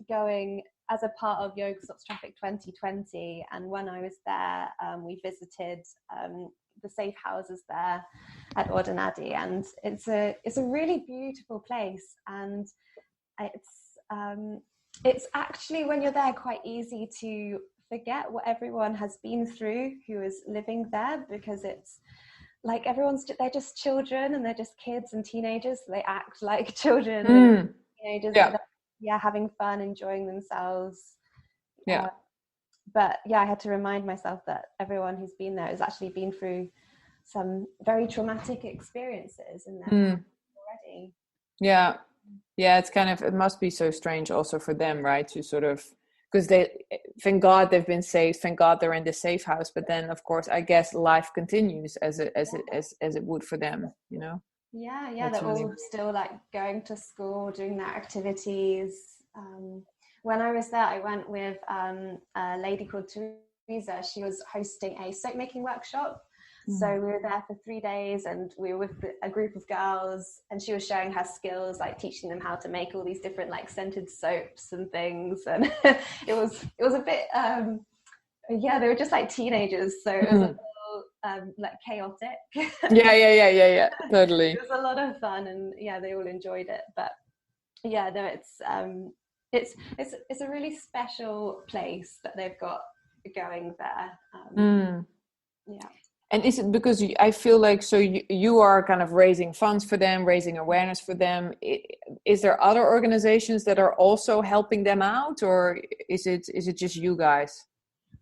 going as a part of Yoga Stops Traffic 2020, and when I was there, we visited the safe houses there at Odanadi, and it's a really beautiful place, and it's actually, when you're there, quite easy to forget what everyone has been through who is living there, because it's like they're just children, and they're just kids and teenagers. So they act like children and teenagers. Having fun, enjoying themselves. But I had to remind myself that everyone who's been there has actually been through some very traumatic experiences in their already. It's kind of, it must be so strange also for them, right, to sort of, because they, thank God they've been saved, thank God they're in the safe house, but then of course I guess life continues as it would for them, you know. They're all still like going to school, doing their activities. When I was there, I went with a lady called Teresa. She was hosting a soap making workshop. So we were there for 3 days, and we were with a group of girls, and she was sharing her skills, like teaching them how to make all these different like scented soaps and things. And it was a bit they were just like teenagers, so it was a little like chaotic. Totally. It was a lot of fun, and they all enjoyed it. But it's a really special place that they've got going there. And is it because I feel like, so you are kind of raising funds for them, raising awareness for them? Is there other organizations that are also helping them out, or is it just you guys?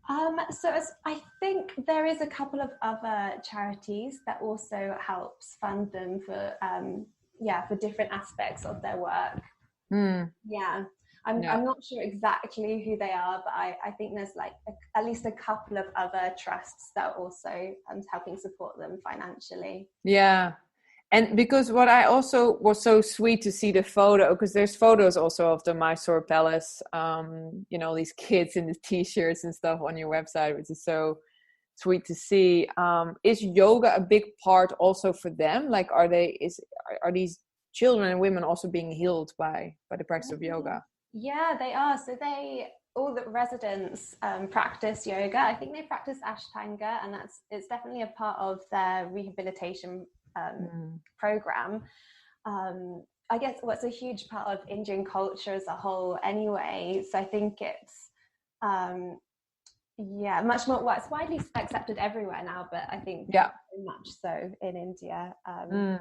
I think there is a couple of other charities that also helps fund them for different aspects of their work. I'm not sure exactly who they are, but I think there's like at least a couple of other trusts that are also helping support them financially. And because what I also was so sweet to see the photo, because there's photos also of the Mysore Palace, these kids in the t-shirts and stuff on your website, which is so sweet to see. Is yoga a big part also for them? Like, are these children and women also being healed by the practice of yoga? Yeah, they are. So all the residents practice yoga. I think they practice Ashtanga, and it's definitely a part of their rehabilitation program. I guess what's a huge part of Indian culture as a whole anyway. So I think it's much more, well, it's widely accepted everywhere now, but I think very much so in India. And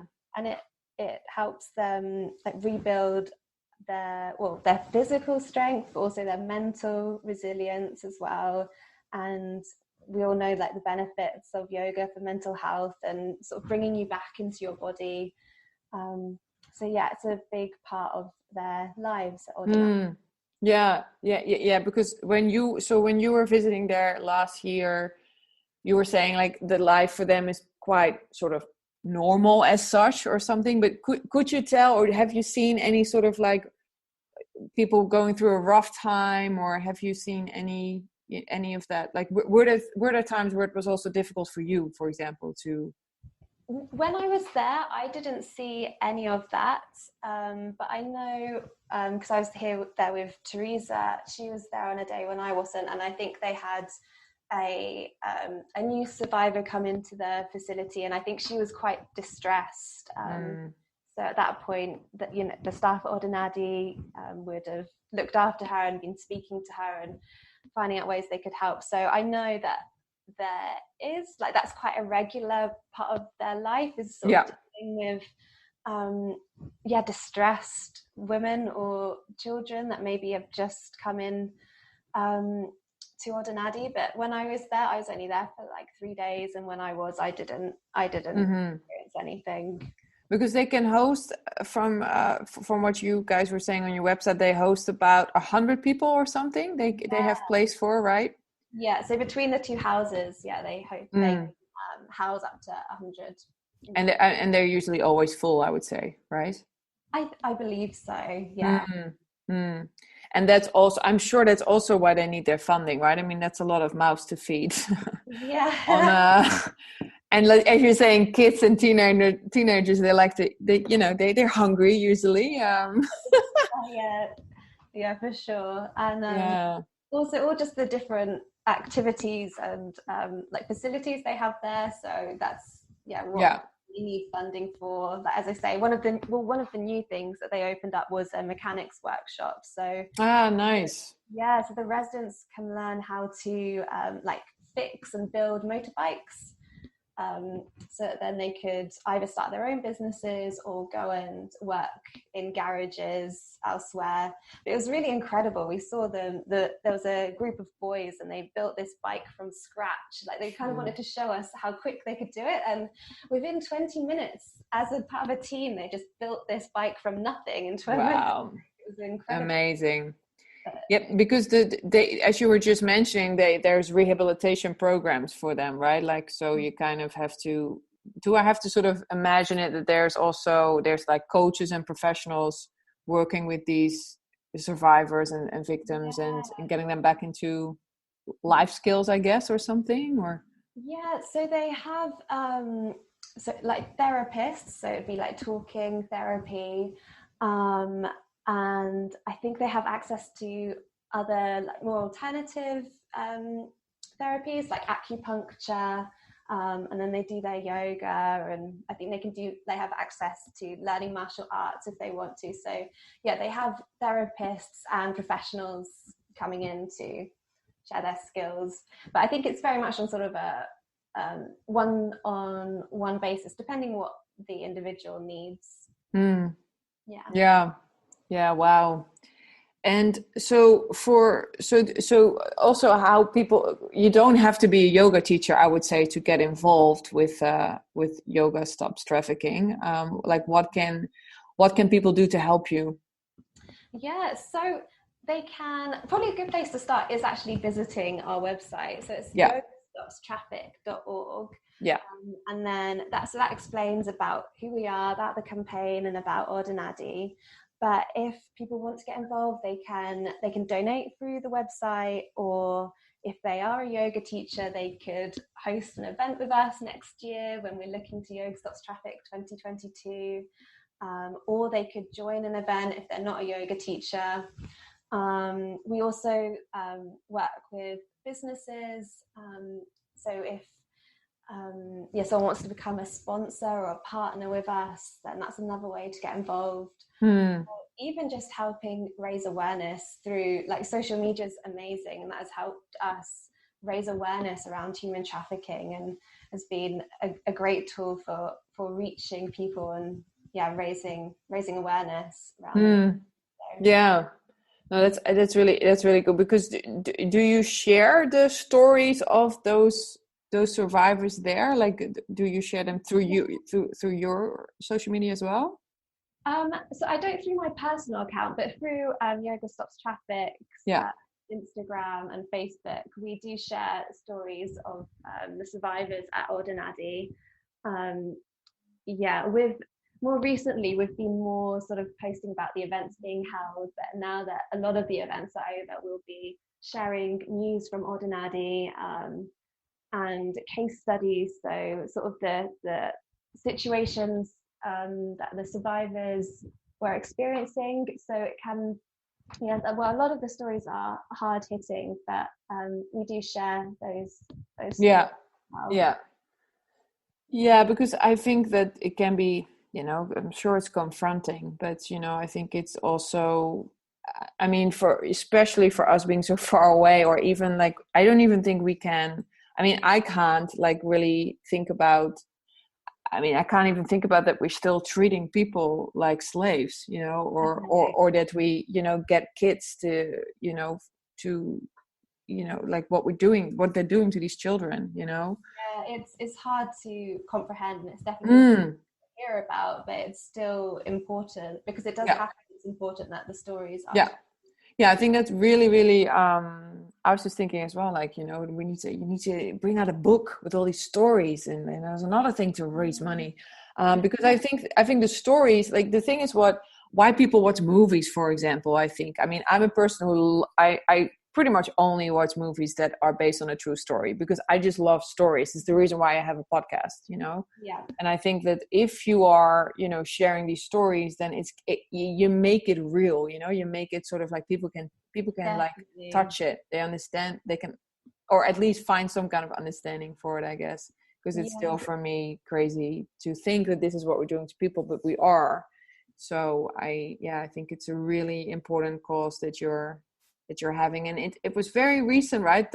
it helps them like rebuild their physical strength, but also their mental resilience as well. And we all know like the benefits of yoga for mental health and sort of bringing you back into your body. It's a big part of their lives. Because when you were visiting there last year, you were saying like the life for them is quite sort of normal as such or something, but could you tell, or have you seen any sort of like people going through a rough time, or have you seen any of that? Like were there times where it was also difficult for you, for example, to... When I was there, I didn't see any of that, but I know because I was there with Teresa. She was there on a day when I wasn't, and I think they had a new survivor come into the facility, and I think she was quite distressed. So at that point, that the staff at Odanadi would have looked after her and been speaking to her and finding out ways they could help. So I know that there is like that's quite a regular part of their life, is sort of dealing with distressed women or children that maybe have just come in to Odanadi. But when I was there, I was only there for like 3 days, and when I didn't experience anything. Because they can host, from what you guys were saying on your website, they host about 100 people or something. They have place for, right? Yeah. So between the two houses, they house up to 100. And they're usually always full, I would say, right? I believe so. Yeah. And that's also, I'm sure that's also why they need their funding, right? I mean, that's a lot of mouths to feed. And like, as you're saying, kids and teenagers, they're hungry usually. Yeah, for sure. And Yeah. also all just the different activities and like facilities they have there. So that's what Yeah. we need funding for. Like, as I say, one of the new things that they opened up was a mechanics workshop. So Ah, nice. yeah, so the residents can learn how to like fix and build motorbikes. So that then they could either start their own businesses or go and work in garages elsewhere. But it was really incredible. We saw there was a group of boys and they built this bike from scratch. Like, they kind of wanted to show us how quick they could do it. And within 20 minutes, as a part of a team, they just built this bike from nothing in 20 minutes. Wow. It was incredible. Amazing. Yep, because they, as you were just mentioning, there's rehabilitation programs for them, right? Like, so you kind of have to. Do I have to sort of imagine it that there's like coaches and professionals working with these survivors and victims and getting them back into life skills, I guess, or something, or Yeah, so they have so like therapists, so it'd be like talking therapy, um, and I think they have access to other like more alternative therapies like acupuncture, and then they do their yoga, and I think they have access to learning martial arts if they want to. So yeah, they have therapists and professionals coming in to share their skills. But I think it's very much on sort of a one-on-one basis, depending what the individual needs. Yeah, wow. And so also how people, you don't have to be a yoga teacher, I would say, to get involved with Yoga Stops Trafficking. Like what can people do to help you? Yeah, so they can, probably a good place to start is actually visiting our website. So it's yogastopstraffic.org. Yeah. And then that explains about who we are, about the campaign, and about Odanadi. But if people want to get involved, they can donate through the website, or if they are a yoga teacher, they could host an event with us next year when we're looking to Yoga Stops Traffic 2022. Or they could join an event if they're not a yoga teacher. We also work with businesses. So if someone wants to become a sponsor or a partner with us, then that's another way to get involved. Even just helping raise awareness through, like, social media is amazing, and that has helped us raise awareness around human trafficking and has been a great tool for reaching people and raising awareness around it. Yeah. No, that's really good, because do you share the stories of those survivors there? Like, do you share them through your social media as well? So I don't through my personal account, but through Yoga Stops Traffic, Instagram and Facebook, we do share stories of the survivors at Odanadi. With more recently, we've been more sort of posting about the events being held, but now that a lot of the events are over, we'll be sharing news from Odanadi and case studies. So sort of the situations that the survivors were experiencing. So it can, a lot of the stories are hard hitting, but we do share those Yeah. well. Yeah, because I think that it can be, I'm sure it's confronting, but I think it's also, I mean, especially for us being so far away, or even like, I don't even think we can, I mean, I can't like really think about, I can't even think about that we're still treating people like slaves, or that we, get kids to, like what they're doing to these children, Yeah, it's hard to comprehend, and it's definitely to hear about, but it's still important because it does happen. It's important that the stories are. Yeah, I think that's really, really. I was just thinking as well, like, you need to bring out a book with all these stories, and there's another thing to raise money, because I think the stories, like, the thing is why people watch movies, for example. I mean, I'm a person who I pretty much only watch movies that are based on a true story, because I just love stories. It's the reason why I have a podcast, Yeah. And I think that if you are, sharing these stories, then you make it real, you make it sort of like people can like Definitely. touch it. They understand, they can, or at least find some kind of understanding for it, I guess. Because it's still, for me, crazy to think that this is what we're doing to people, but we are. So I think it's a really important cause that you're having. And it was very recent, right?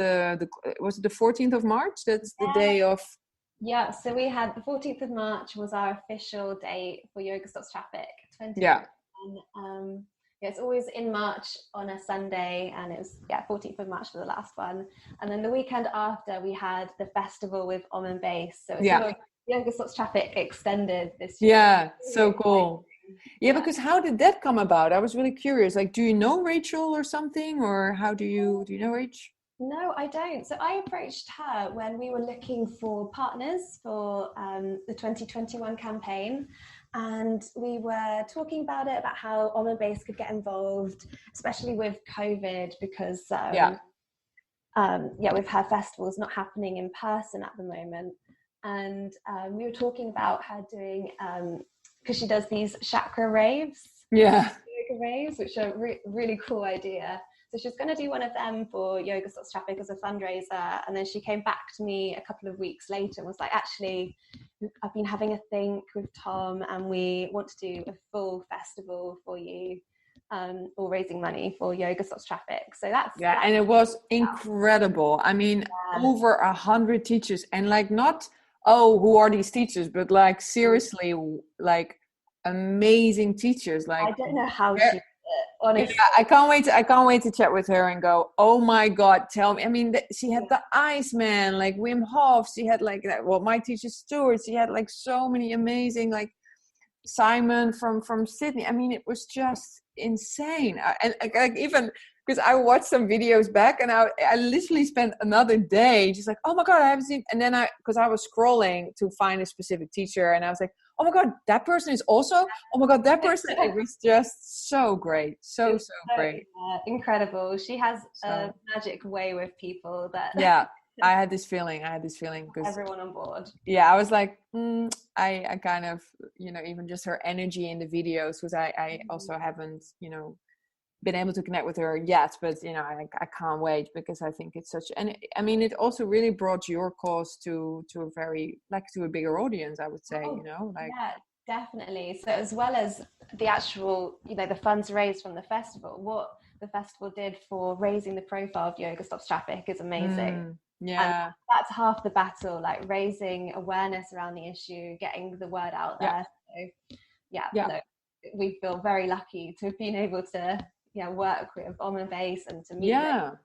Was it the 14th of March? That's the day of. Yeah, so we had the 14th of March was our official date for Yoga Stops Traffic 2021. Yeah. It's always in March on a Sunday, and it was 14th of March for the last one. And then the weekend after, we had the festival with Om and Bass. So it's sort of Yoga Stops Traffic extended this year. Yeah, so cool. Yeah, because how did that come about? I was really curious. Like, do you know Rachel or something, or how do you know Rach? No, I don't. So I approached her when we were looking for partners for the 2021 campaign. And we were talking about it, about how Om and Bass could get involved, especially with COVID, because with her festivals not happening in person at the moment. And we were talking about her doing, because she does these chakra raves. Yeah. Yoga raves, which are really cool idea. So she was going to do one of them for Yoga Stops Traffic as a fundraiser. And then she came back to me a couple of weeks later and was like, actually, I've been having a think with Tom, and we want to do a full festival for you, or raising money for Yoga Stops Traffic. So that's and it was incredible. I mean, over 100 teachers, and like not, who are these teachers, but like seriously, like amazing teachers. Like, I don't know how she did it, honestly. Yeah, I can't wait to chat with her and go, oh my God, tell me. I mean, she had the Iceman, like Wim Hof. She had like that. Well, my teacher Stuart. She had like so many amazing, like Simon from Sydney. I mean, it was just insane. And like, even because I watched some videos back, and I literally spent another day just like, oh my God, I haven't seen. And then because I was scrolling to find a specific teacher, and I was like, oh my God, that person is also, oh my God, that person. It was just so great. So great. Incredible. She has a magic way with people that. Yeah, I had this feeling because everyone on board. Yeah, I was like, I kind of, even just her energy in the videos, because I also haven't, been able to connect with her yet, but I can't wait, because I think it's such, and I mean, it also really brought your cause to a very, like, to a bigger audience, I would say. Yeah, definitely. So as well as the actual, the funds raised from the festival, what the festival did for raising the profile of Yoga Stops Traffic is amazing. Yeah, and that's half the battle, like raising awareness around the issue, getting the word out there. So we feel very lucky to have been able to work with Om and Bass and to meet them.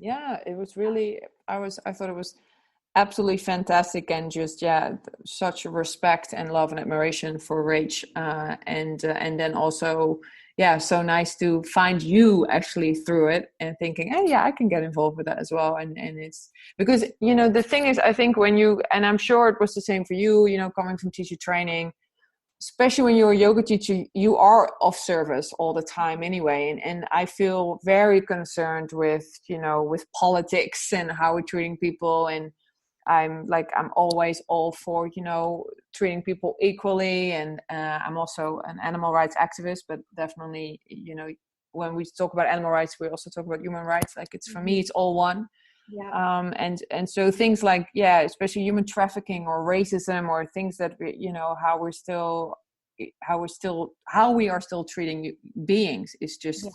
It was really, I thought it was absolutely fantastic, and just such respect and love and admiration for Rach, and then also so nice to find you actually through it, and thinking, hey, I can get involved with that as well. And it's because the thing is, I think when you, and I'm sure it was the same for you, coming from teacher training, especially when you're a yoga teacher, you are of service all the time anyway. And I feel very concerned with, with politics and how we're treating people. And I'm always all for, treating people equally. And I'm also an animal rights activist, but definitely, when we talk about animal rights, we also talk about human rights. Like, it's, for me, it's all one. And so things like, especially human trafficking or racism, or things that how we are still treating beings is just,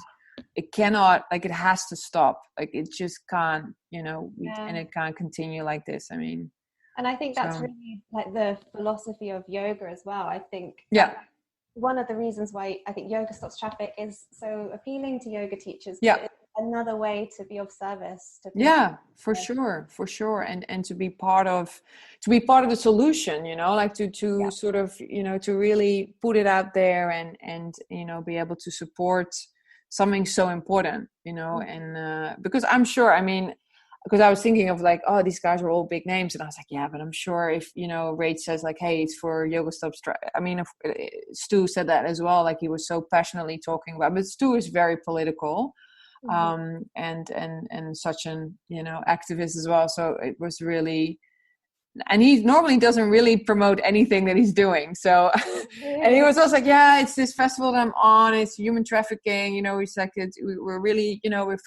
it cannot, like, it has to stop. Like, it just can't, and it can't continue like this. I mean, and I think that's really like the philosophy of yoga as well. I think one of the reasons why I think Yoga Stops Traffic is so appealing to yoga teachers. It's another way to be of service to people. For sure. And to be part of the solution, like to sort of, to really put it out there, and be able to support something so important, and because I'm sure, I mean, because I was thinking of like, oh, these guys are all big names, and I was like, but I'm sure if Rach says like, hey, it's for Yoga Stops Traffic. I mean, if Stu said that as well, like, he was so passionately talking about, but Stu is very political. and such an, you know, activist as well. So it was really, and he normally doesn't really promote anything that he's doing. So, and he was also like, yeah, it's this festival that I'm on, it's human trafficking, you know, it's like, we're really, you know, we're